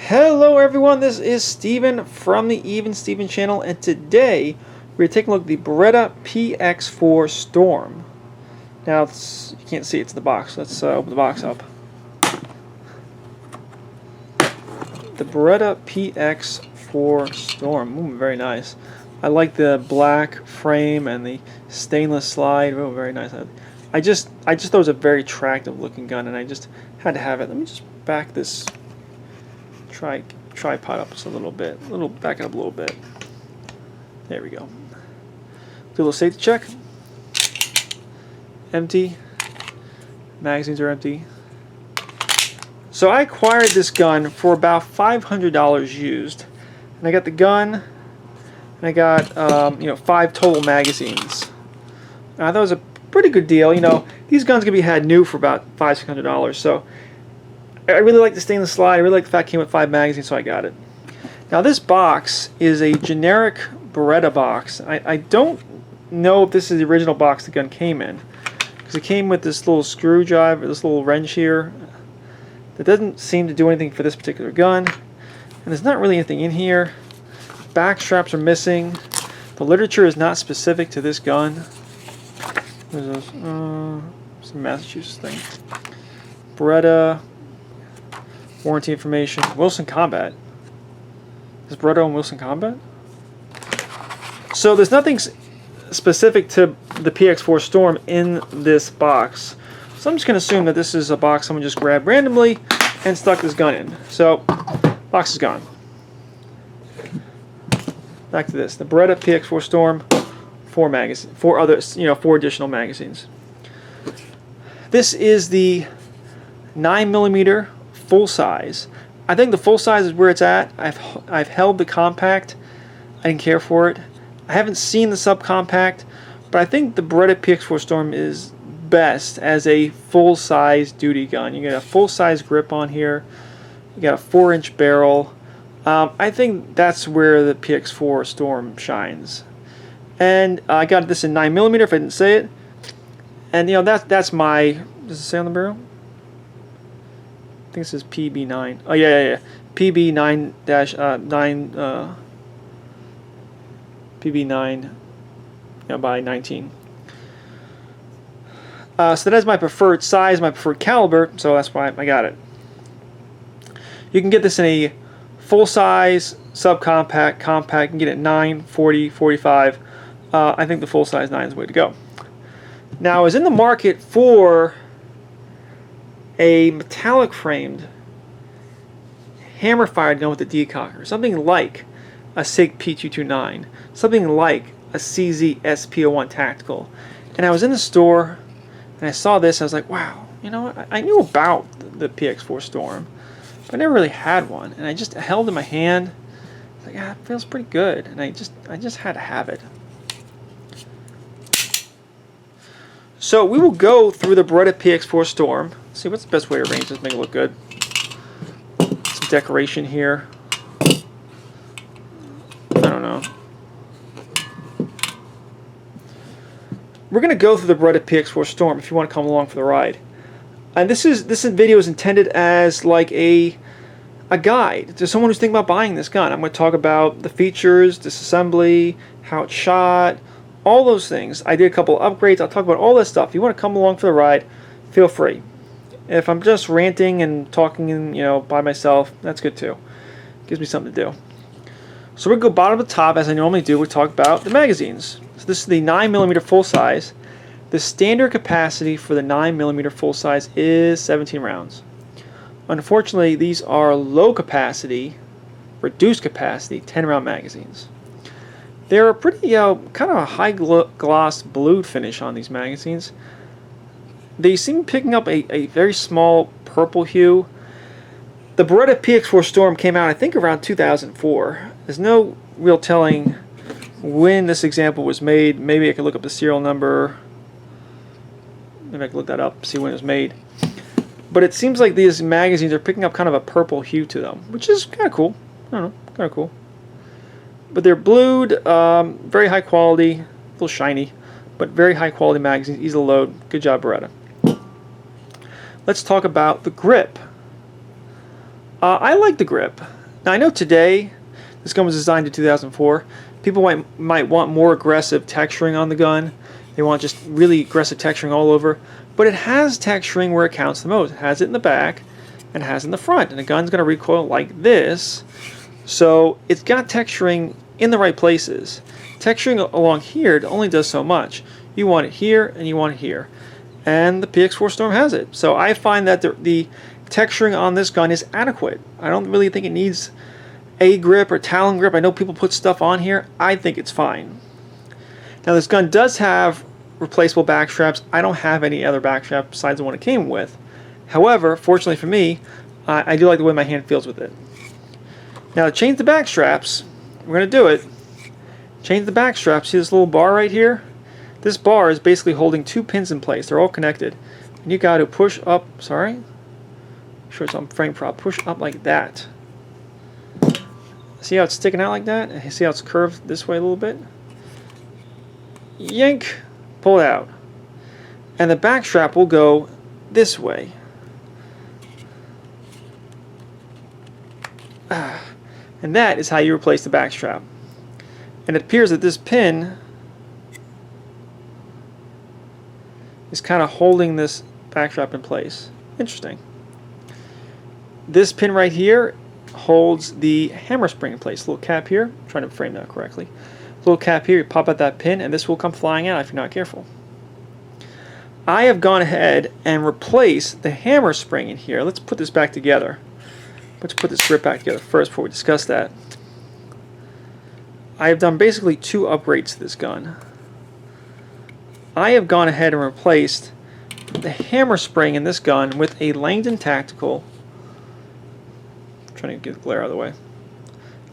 Hello everyone, this is Steven from the Even Steven channel, and today we're taking a look at the Beretta PX4 Storm. Now you can't see it's in the box. Let's open the box up. The Beretta PX4 Storm. Ooh, very nice. I like the black frame and the stainless slide. Oh, very nice. I just thought it was a very attractive looking gun, and I just had to have it. Let me just back this tripod up just a little bit. Back it up a little bit. There we go. Do a little safety check. Empty. Magazines are empty. So I acquired this gun for about $500 used, and I got the gun, and I got 5 total magazines. And I thought it was a pretty good deal. You know, these guns can be had new for about $500-600. So I really like the stainless slide. I really like the fact it came with 5 magazines, so I got it. Now this box is a generic Beretta box. I don't know if this is the original box the gun came in, because it came with this little screwdriver, this little wrench here. That doesn't seem to do anything for this particular gun. And there's not really anything in here. Back straps are missing. The literature is not specific to this gun. There's some Massachusetts thing. Beretta. Warranty information. Wilson Combat. Is Beretta and Wilson Combat? So there's nothing specific to the PX4 Storm in this box. So I'm just going to assume that this is a box someone just grabbed randomly and stuck this gun in. So, box is gone. Back to this. The Beretta PX4 Storm, 4 additional magazines. This is the 9mm full size. I think the full size is where it's at. I've held the compact. I didn't care for it. I haven't seen the subcompact, but I think the Beretta PX4 Storm is best as a full-size duty gun. You get a full-size grip on here. You got a 4-inch barrel. I think that's where the PX4 Storm shines. And I got this in 9mm if I didn't say it. And that's my. Does it say on the barrel? I think it says PB9. Oh yeah. PB9 PB9 by 19. So that is my preferred size, my preferred caliber, so that's why I got it. You can get this in a full-size, subcompact, compact. You can get it 9, 40, 45. I think the full-size 9 is the way to go. Now, I was in the market for a metallic-framed, hammer-fired gun with a decocker, something like a SIG P229, something like a CZ SP01 Tactical. And I was in the store, and I saw this, I was like, wow, you know what? I knew about the PX4 Storm, but I never really had one. And I just held it in my hand. I was like, yeah, it feels pretty good. And I just had to have it. So we will go through the Beretta PX4 Storm. Let's see what's the best way to arrange this, make it look good. Some decoration here. I don't know. We're going to go through the Beretta PX4 Storm if you want to come along for the ride. And this video is intended as like a guide to someone who's thinking about buying this gun. I'm going to talk about the features, disassembly, how it's shot, all those things. I did a couple of upgrades. I'll talk about all this stuff. If you want to come along for the ride, feel free. If I'm just ranting and talking by myself, that's good too. Gives me something to do. So we'll go bottom to top as I normally do. We'll talk about the magazines. So this is the 9mm full size. The standard capacity for the 9mm full size is 17 rounds. Unfortunately, these are low capacity, reduced capacity, 10-round magazines. They're a pretty, kind of a high gloss blued finish on these magazines. They seem picking up a very small purple hue. The Beretta PX4 Storm came out, I think, around 2004. There's no real telling when this example was made. Maybe I could look up the serial number. Maybe I could look that up, see when it was made. But it seems like these magazines are picking up kind of a purple hue to them, which is kind of cool. I don't know, kind of cool. But they're blued, very high quality, a little shiny, but very high quality magazines, easy to load. Good job, Beretta. Let's talk about the grip. I like the grip. Now I know today, this gun was designed in 2004, people might want more aggressive texturing on the gun. They want just really aggressive texturing all over. But it has texturing where it counts the most. It has it in the back and it has it in the front. And the gun's going to recoil like this. So it's got texturing in the right places. Texturing along here, it only does so much. You want it here and you want it here. And the PX4 Storm has it. So I find that the texturing on this gun is adequate. I don't really think it needs a grip or Talon grip. I know people put stuff on here. I think it's fine. Now this gun does have replaceable back straps. I don't have any other back strap besides the one it came with. However, fortunately for me, I do like the way my hand feels with it. Now to change the back straps, we're going to do it. Change the back straps. See this little bar right here? This bar is basically holding two pins in place. They're all connected. And you got to push up, sorry. Make sure it's on frame prop. Push up like that. See how it's sticking out like that? And see how it's curved this way a little bit? Yank. Pull it out. And the back strap will go this way. And that is how you replace the back strap. And it appears that this pin is kind of holding this back strap in place. Interesting. This pin right here holds the hammer spring in place. A little cap here. I'm trying to frame that correctly. Little cap here, you pop out that pin and this will come flying out if you're not careful. I have gone ahead and replaced the hammer spring in here. Let's put this back together. Let's put this grip back together first before we discuss that. I have done basically two upgrades to this gun. I have gone ahead and replaced the hammer spring in this gun with a Langdon Tactical. I'm trying to get the glare out of the way.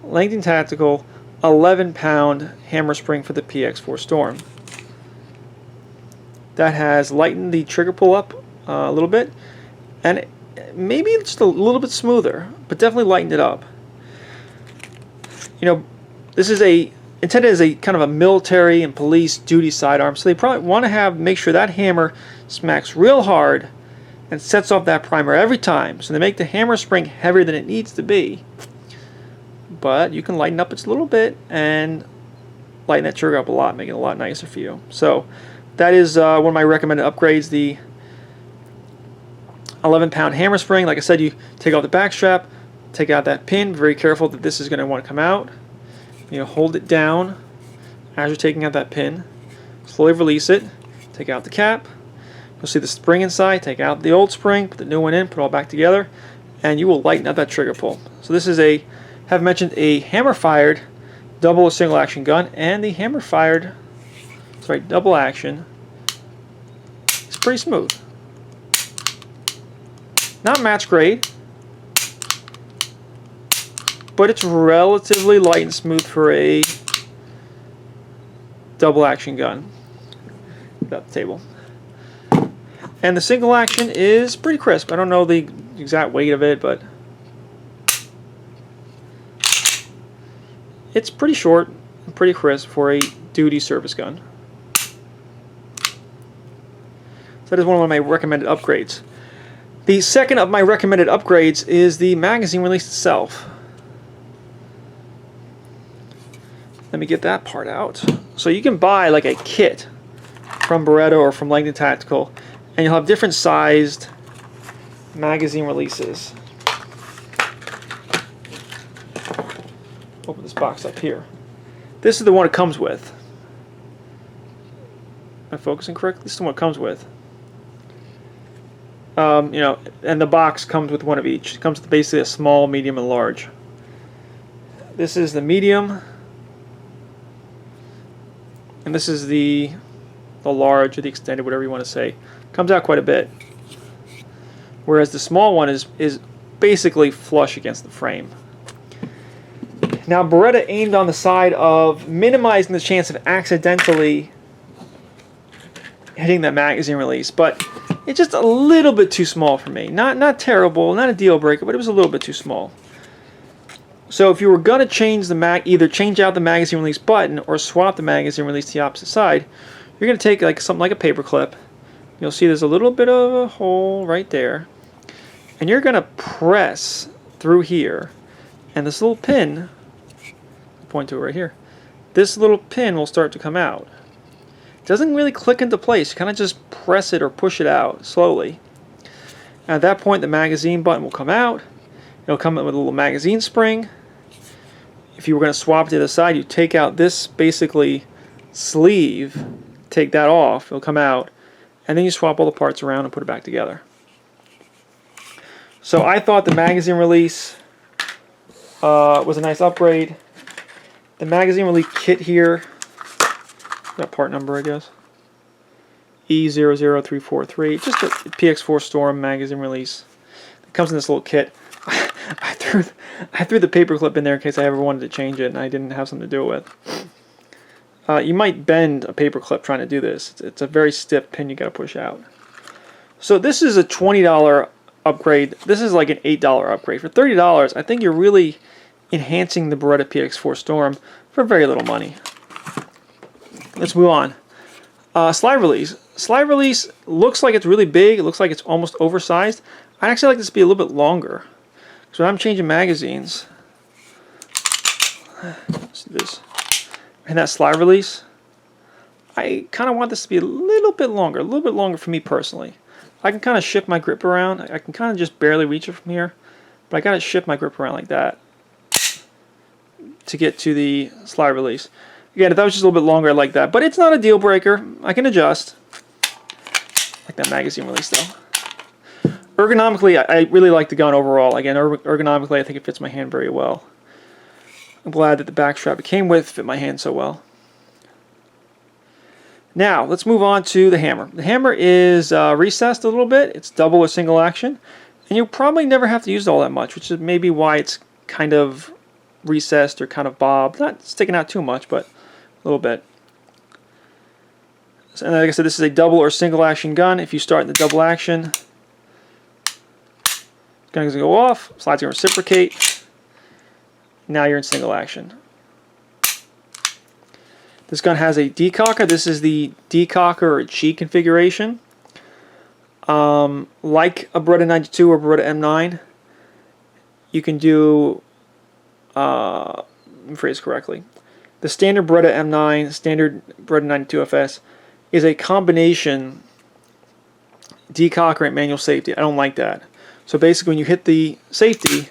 Langdon Tactical 11-pound hammer spring for the PX4 Storm. That has lightened the trigger pull up a little bit, and maybe just a little bit smoother, but definitely lightened it up. You know, this is intended as a kind of a military and police duty sidearm, so they probably want to make sure that hammer smacks real hard and sets off that primer every time. So they make the hammer spring heavier than it needs to be. But you can lighten up it a little bit and lighten that trigger up a lot, make it a lot nicer for you. So that is one of my recommended upgrades, the 11-pound hammer spring. Like I said, you take off the back strap, take out that pin. Be very careful that this is going to want to come out. You know, hold it down as you're taking out that pin. Slowly release it. Take out the cap. You'll see the spring inside. Take out the old spring, put the new one in, put it all back together, and you will lighten up that trigger pull. So this is have mentioned a hammer-fired double or single action gun, and the hammer-fired, double action is pretty smooth. Not match grade, but it's relatively light and smooth for a double action gun. Got the table. And the single action is pretty crisp. I don't know the exact weight of it, but it's pretty short and pretty crisp for a duty service gun. So that is one of my recommended upgrades. The second of my recommended upgrades is the magazine release itself. Let me get that part out. So you can buy like a kit from Beretta or from Langdon Tactical, and you'll have different sized magazine releases. Open this box up here. This is the one it comes with. Am I focusing correctly? This is the one it comes with. You know, and the box comes with one of each. It comes with basically a small, medium, and large. This is the medium, and this is the large or the extended, whatever you want to say. Comes out quite a bit. Whereas the small one is basically flush against the frame. Now Beretta aimed on the side of minimizing the chance of accidentally hitting that magazine release, but it's just a little bit too small for me. Not terrible, not a deal breaker, but it was a little bit too small. So if you were gonna change the either change out the magazine release button or swap the magazine release to the opposite side, you're gonna take like something like a paper clip. You'll see there's a little bit of a hole right there, and you're gonna press through here and this little pin, I'll point to it right here, this little pin will start to come out. It doesn't really click into place. You kind of just press it or push it out slowly. And at that point, the magazine button will come out. It'll come with a little magazine spring. If you were going to swap it to the side, you take out this basically sleeve, take that off, it'll come out, and then you swap all the parts around and put it back together. So I thought the magazine release was a nice upgrade. The magazine release kit here, that part number I guess, E00343, just a PX4 Storm magazine release. It comes in this little kit. I threw the paper clip in there in case I ever wanted to change it and I didn't have something to do it with. You might bend a paper clip trying to do this. It's a very stiff pin you got to push out. So this is a $20 upgrade. This is like an $8 upgrade. For $30, I think you're really enhancing the Beretta PX4 Storm for very little money. Let's move on. Slide release. Slide release looks like it's really big. It looks like it's almost oversized. I'd actually like this to be a little bit longer. So when I'm changing magazines, let's do this, and that slide release, I kind of want this to be a little bit longer for me personally. I can kind of shift my grip around. I can kind of just barely reach it from here, but I got to shift my grip around like that to get to the slide release. Again, if that was just a little bit longer, I like that, but it's not a deal breaker. I can adjust. I like that magazine release though. Ergonomically, I really like the gun overall. Again, ergonomically, I think it fits my hand very well. I'm glad that the backstrap it came with fit my hand so well. Now, let's move on to the hammer. The hammer is recessed a little bit. It's double or single action. And you'll probably never have to use it all that much, which is maybe why it's kind of recessed or kind of bobbed. Not sticking out too much, but a little bit. And like I said, this is a double or single action gun. If you start in the double action, gun's going to go off, slide's going to reciprocate. Now you're in single action. This gun has a decocker. This is the decocker or G configuration. Like a Beretta 92 or Beretta M9, you can do, let me phrase correctly. The standard Beretta M9, standard Beretta 92 FS is a combination decocker and manual safety. I don't like that. So basically when you hit the safety,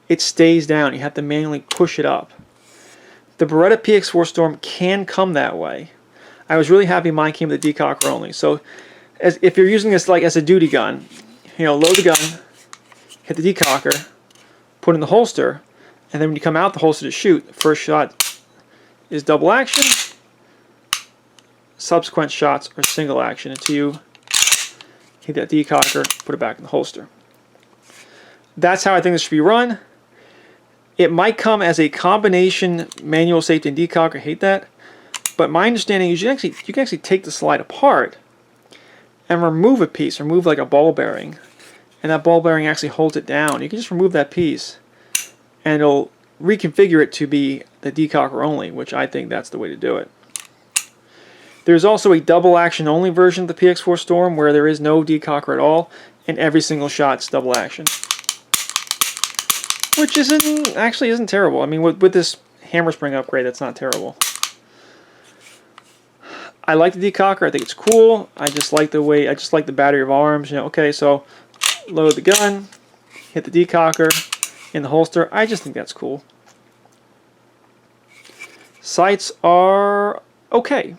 it stays down. You have to manually push it up. The Beretta PX4 Storm can come that way. I was really happy mine came with the decocker only. So if you're using this like as a duty gun, load the gun, hit the decocker, put it in the holster, and then when you come out the holster to shoot, the first shot is double action. Subsequent shots are single action until you hit that decocker, put it back in the holster. That's how I think this should be run. It might come as a combination manual safety and decocker. I hate that. But my understanding is you can actually take the slide apart and remove a piece, remove like a ball bearing. And that ball bearing actually holds it down. You can just remove that piece and it'll reconfigure it to be the decocker only, which I think that's the way to do it. There's also a double action only version of the PX4 Storm where there is no decocker at all and every single shot's double action. Which actually isn't terrible. I mean, with this hammer spring upgrade, that's not terrible. I like the decocker. I think it's cool. I just like the battery of arms. Okay, so load the gun, hit the decocker in the holster. I just think that's cool. Sights are okay.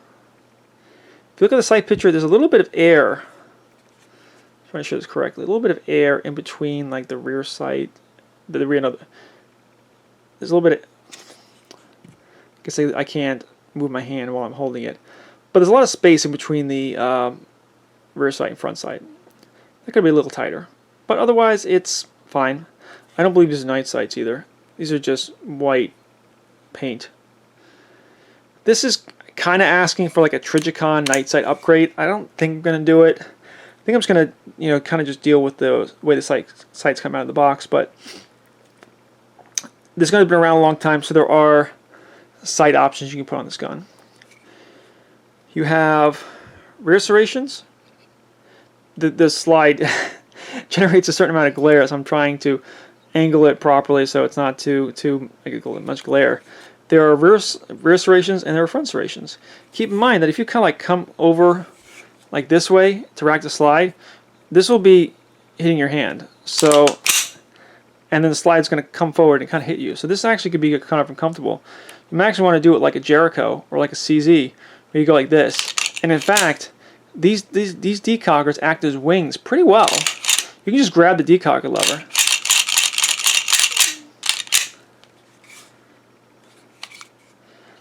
If you look at the sight picture, there's a little bit of air. I'm trying to show this correctly. A little bit of air in between, like the rear sight. There's a little bit of, I guess I can't move my hand while I'm holding it, but there's a lot of space in between the rear sight and front sight. That could be a little tighter, but otherwise it's fine. I don't believe these are night sights either. These are just white paint. This is kind of asking for like a Trigicon night sight upgrade. I don't think I'm going to do it. I think I'm just going to kind of just deal with the way the sights come out of the box, but this gun has been around a long time, so there are sight options you can put on this gun. You have rear serrations. The slide generates a certain amount of glare as I'm trying to angle it properly so it's not too much glare. There are rear serrations and there are front serrations. Keep in mind that if you kind of like come over like this way to rack the slide, this will be hitting your hand. So, and then the slide's going to come forward and kind of hit you. So this actually could be kind of uncomfortable. You might actually want to do it like a Jericho or like a CZ, where you go like this. And in fact, these decockers act as wings pretty well. You can just grab the decocker lever.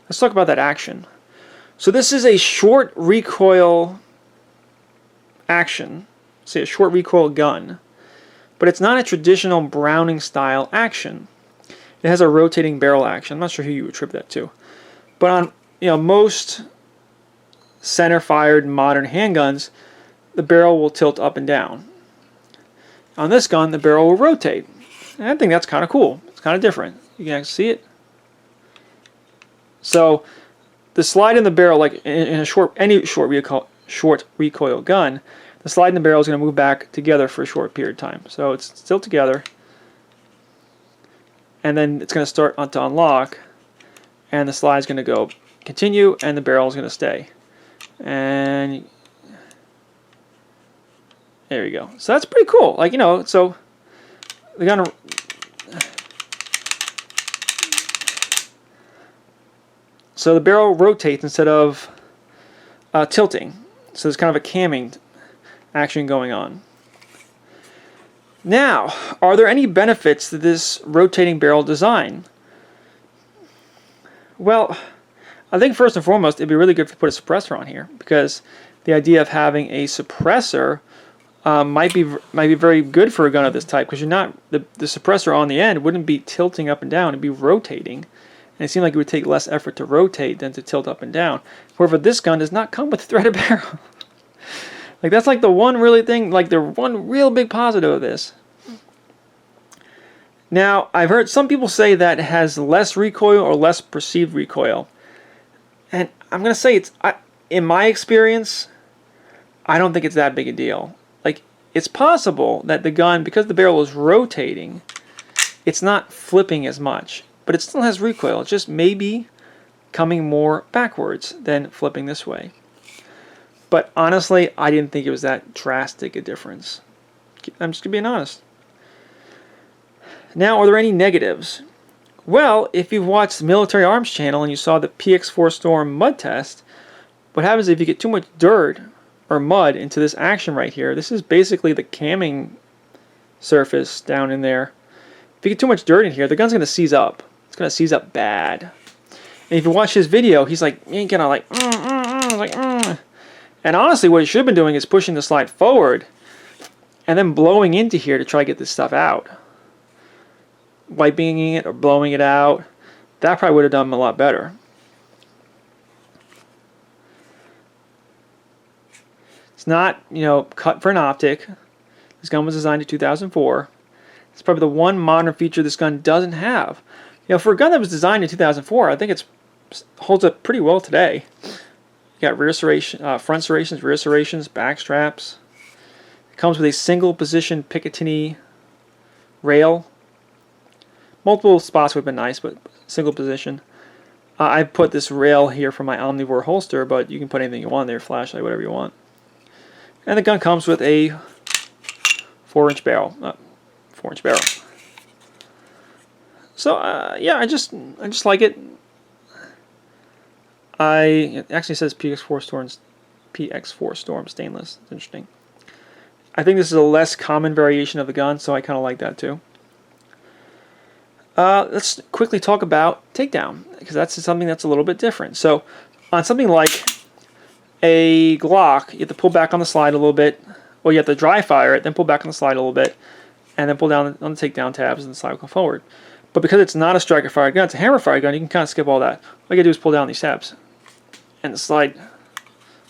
Let's talk about that action. So this is a short recoil action, say a short recoil gun, but it's not a traditional Browning style action. It has a rotating barrel action. I'm not sure who you would attribute that to, but on most center fired modern handguns, the barrel will tilt up and down. On this gun, the barrel will rotate, and I think that's kind of cool. It's kind of different. You can actually see it. So the slide in the barrel, like in any short recoil gun, the slide in the barrel is going to move back together for a short period of time. So it's still together, and then it's going to start to unlock, and the slide is going to go continue, and the barrel is going to stay. And there you go. So that's pretty cool. Like, you know, so the gun. So the barrel rotates instead of tilting. So there's kind of a camming action going on. Now, are there any benefits to this rotating barrel design? Well, I think first and foremost, it'd be really good if you put a suppressor on here, because the idea of having a suppressor might be very good for a gun of this type, because you're not the suppressor on the end wouldn't be tilting up and down; it'd be rotating. And it seemed like it would take less effort to rotate than to tilt up and down. However, this gun does not come with a threaded barrel. Like, that's like the one really thing, like the one real big positive of this. Now, I've heard some people say that it has less recoil or less perceived recoil. And I'm going to say in my experience, I don't think it's that big a deal. Like, it's possible that the gun, because the barrel is rotating, it's not flipping as much. But it still has recoil. It's just maybe coming more backwards than flipping this way. But honestly, I didn't think it was that drastic a difference. I'm just being honest. Now, are there any negatives? Well, if you've watched the Military Arms channel and you saw the PX4 Storm mud test, what happens if you get too much dirt or mud into this action right here? This is basically the camming surface down in there. If you get too much dirt in here, the gun's going to seize up. It's going to seize up bad. And if you watch his video, he's like, you ain't gonna like, And honestly, what he should have been doing is pushing the slide forward and then blowing into here to try to get this stuff out. Wiping it or blowing it out. That probably would have done him a lot better. It's not, you know, cut for an optic. This gun was designed in 2004. It's probably the one modern feature this gun doesn't have. You know, for a gun that was designed in 2004, I think it holds up pretty well today. You got rear serration, front serrations, rear serrations, back straps. It comes with a single position Picatinny rail. Multiple spots would have been nice, but single position. I put this rail here for my Omnivore holster, but you can put anything you want there, flashlight, whatever you want. And the gun comes with a 4-inch barrel. 4-inch barrel. So yeah, I just like it. It actually says PX4 Storm stainless. It's interesting. I think this is a less common variation of the gun, so I kind of like that too. Let's quickly talk about takedown, because that's something that's a little bit different. So on something like a Glock, you have to pull back on the slide a little bit. Well, you have to dry fire it, then pull back on the slide a little bit, and then pull down on the takedown tabs, and the slide will come forward. But because it's not a striker fire gun, it's a hammer fire gun, you can kind of skip all that. All you gotta do is pull down these tabs. And the slide,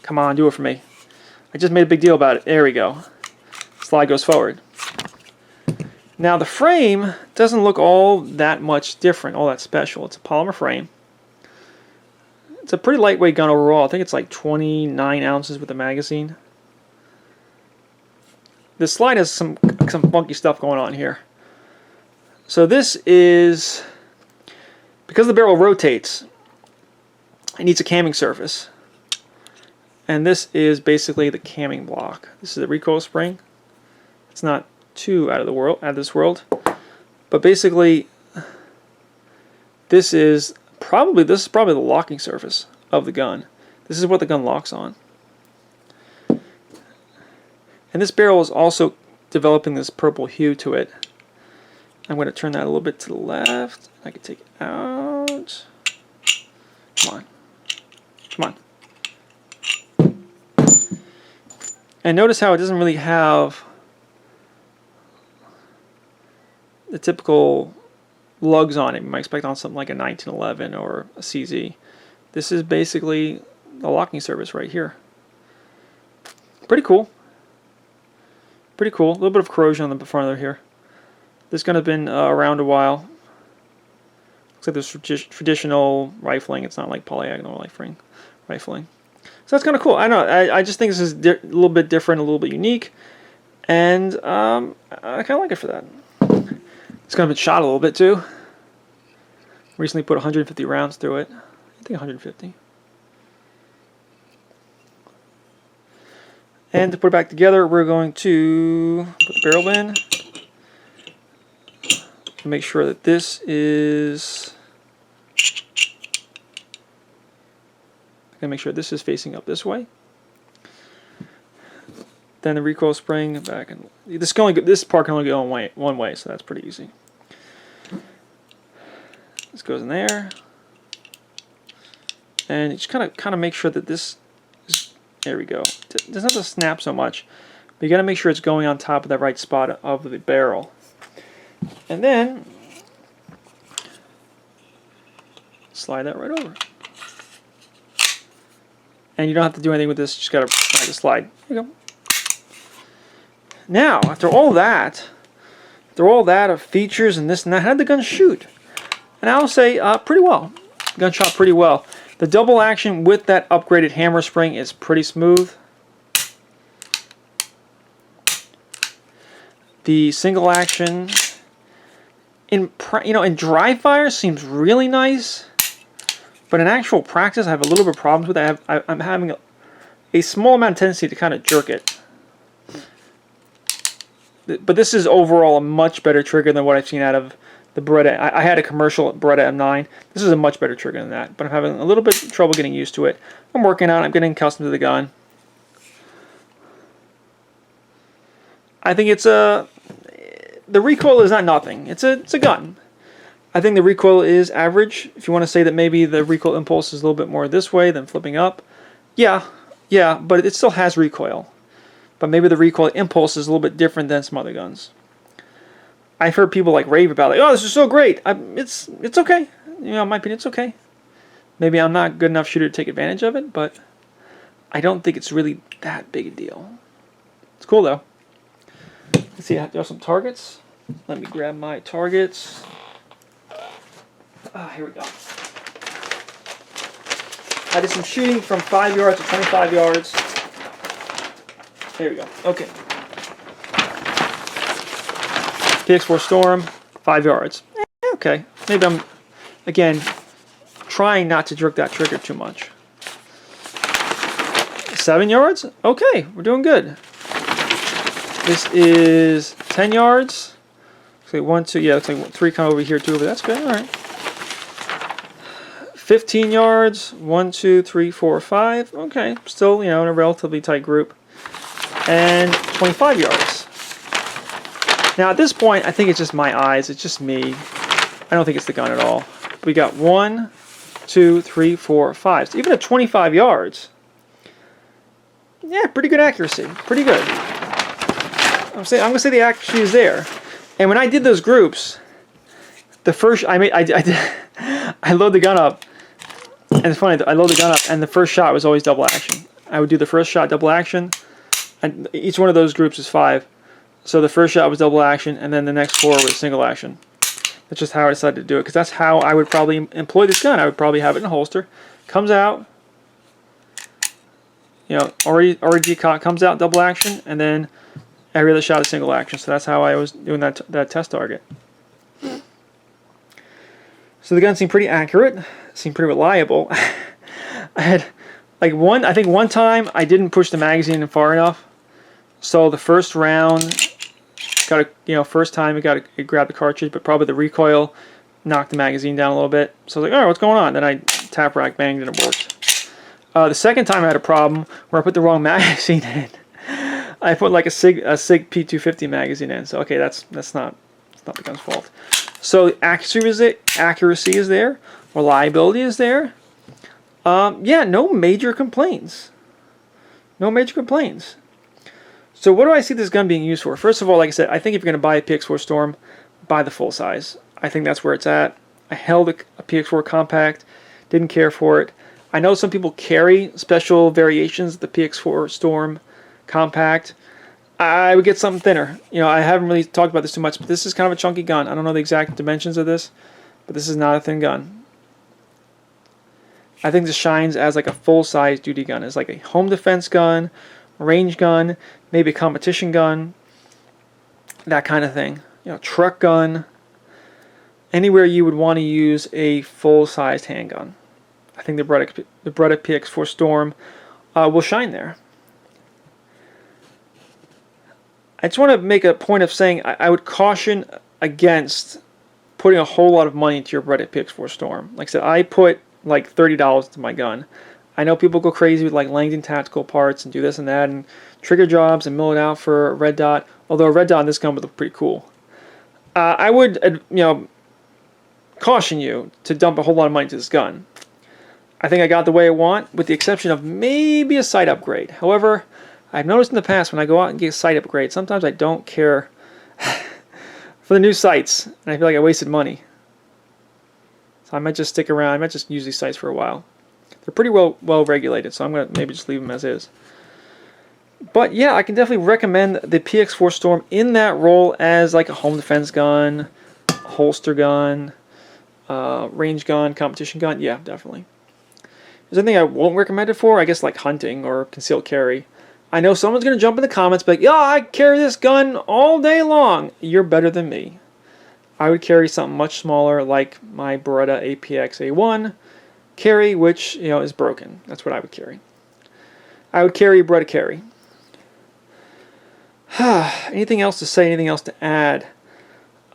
come on, do it for me. I just made a big deal about it. There we go. Slide goes forward. Now the frame doesn't look all that much different, all that special. It's a polymer frame. It's a pretty lightweight gun overall. I think it's like 29 ounces with the magazine. The slide has some funky stuff going on here. So this is, because the barrel rotates, it needs a camming surface. And this is basically the camming block. This is the recoil spring. It's not too out of this world. But basically, this is probably the locking surface of the gun. This is what the gun locks on. And this barrel is also developing this purple hue to it. I'm going to turn that a little bit to the left. I can take it out. Come on. Come on. And notice how it doesn't really have the typical lugs on it you might expect on something like a 1911 or a CZ. This is basically the locking surface right here. Pretty cool. Pretty cool. A little bit of corrosion on the front of here. This gun has been around a while. Looks like this traditional rifling. It's not like polyagonal rifling. So that's kind of cool. I don't know. I just think this is a little bit different, a little bit unique, and I kind of like it for that. It's kind of been shot a little bit too. Recently put 150 rounds through it. I think 150. And to put it back together, we're going to put the barrel in. Make sure that this is. Make sure this is facing up this way. Then the recoil spring back, and this part can only go one way, so that's pretty easy. This goes in there, and you just kind of make sure that this is, there we go. It doesn't have to snap so much, but you got to make sure it's going on top of the right spot of the barrel. And then slide that right over. And you don't have to do anything with this, you just got to slide. There you go. Now, after all that of features and this and that, how did the gun shoot? And I'll say pretty well. The gun shot pretty well. The double action with that upgraded hammer spring is pretty smooth. The single action in dry fire seems really nice, but in actual practice I have a little bit of problems with it. I'm having a small amount of tendency to kind of jerk it. But this is overall a much better trigger than what I've seen out of the Beretta. I had a commercial Beretta M9. This is a much better trigger than that, but I'm having a little bit of trouble getting used to it. I'm working on it. I'm getting accustomed to the gun. I think the recoil is not nothing. It's a gun. I think the recoil is average. If you want to say that maybe the recoil impulse is a little bit more this way than flipping up, yeah, but it still has recoil. But maybe the recoil impulse is a little bit different than some other guns. I've heard people like rave about it. Oh, this is so great. It's okay. In my opinion, it's okay. Maybe I'm not good enough shooter to take advantage of it, but I don't think it's really that big a deal. It's cool though. Let's see, there are some targets. Let me grab my targets. Here we go. I did some shooting from 5 yards to 25 yards. There we go. Okay. PX4 Storm, 5 yards. Okay. Maybe I'm, again, trying not to jerk that trigger too much. 7 yards? Okay, we're doing good. This is 10 yards. Looks like 1, 2, yeah, looks like 3 come over here, 2 over. That's good. All right. 15 yards. 1, 2, 3, 4, 5. Okay, still, in a relatively tight group. And 25 yards. Now at this point, I think it's just my eyes. It's just me. I don't think it's the gun at all. We got 1, 2, 3, 4, 5. So even at 25 yards, yeah, pretty good accuracy. Pretty good. I'm gonna say the accuracy is there. And when I did those groups, the first I load the gun up, and it's funny. I load the gun up, and the first shot was always double action. I would do the first shot double action. And each one of those groups is 5. So the first shot was double action, and then the next 4 was single action. That's just how I decided to do it, because that's how I would probably employ this gun. I would probably have it in a holster. Comes out, already decocked, comes out double action, and then every other shot is single action. So that's how I was doing that test target. So the gun seemed pretty accurate, seemed pretty reliable. I had like I think one time I didn't push the magazine in far enough. So the first round, first time it grabbed the cartridge, but probably the recoil knocked the magazine down a little bit. So I was like, alright, what's going on? Then I tap rack banged and it worked. The second time I had a problem where I put the wrong magazine in. I put like a Sig P250 magazine in. So okay, that's not the gun's fault. So the accuracy is there, reliability is there. Yeah, no major complaints. No major complaints. So what do I see this gun being used for? First of all, like I said, I think if you're going to buy a PX4 Storm, buy the full size. I think that's where it's at. I held a PX4 compact, didn't care for it. I know some people carry special variations of the PX4 Storm compact. I would get something thinner. I haven't really talked about this too much, but this is kind of a chunky gun. I don't know the exact dimensions of this, but this is not a thin gun. I think this shines as like a full-size duty gun. It's like a home defense gun, range gun, maybe a competition gun, that kind of thing. Truck gun, anywhere you would want to use a full-sized handgun. I think the Beretta PX4 Storm will shine there. I just want to make a point of saying I would caution against putting a whole lot of money into your Beretta PX4 Storm. Like I said, I put like $30 into my gun. I know people go crazy with like Langdon tactical parts and do this and that and trigger jobs and mill it out for a red dot. Although a red dot on this gun would look pretty cool. I would caution you to dump a whole lot of money into this gun. I think I got the way I want, with the exception of maybe a sight upgrade. However, I've noticed in the past when I go out and get a sight upgrade, sometimes I don't care for the new sights, and I feel like I wasted money. So I might just stick around. I might just use these sights for a while. They're pretty well regulated, so I'm going to maybe just leave them as is. But yeah, I can definitely recommend the PX4 Storm in that role as like a home defense gun, holster gun, range gun, competition gun. Yeah, definitely. There's anything I won't recommend it for? I guess like hunting or concealed carry. I know someone's going to jump in the comments and be like, yeah, I carry this gun all day long. You're better than me. I would carry something much smaller like my Beretta APX-A1 carry, which is broken. That's what I would carry. I would carry a Beretta carry. Anything else to say? Anything else to add?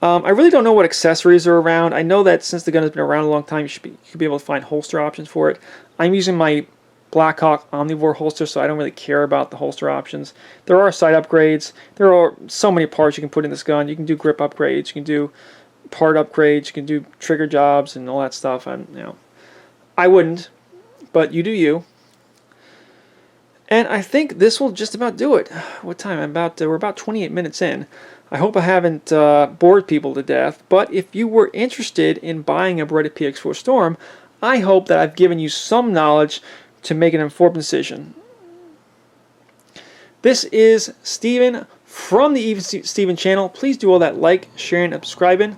I really don't know what accessories are around. I know that since the gun has been around a long time, you should be able to find holster options for it. I'm using my Blackhawk Omnivore holster, so I don't really care about the holster options. There are sight upgrades. There are so many parts you can put in this gun. You can do grip upgrades. You can do part upgrades. You can do trigger jobs and all that stuff. I wouldn't, but you do you. And I think this will just about do it. What time? We're about 28 minutes in. I hope I haven't bored people to death, but if you were interested in buying a Beretta PX4 Storm, I hope that I've given you some knowledge to make an informed decision. This is Steven from the Even Steven channel. Please do all that like, sharing, and subscribing,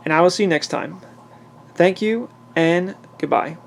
and I will see you next time. Thank you, and goodbye.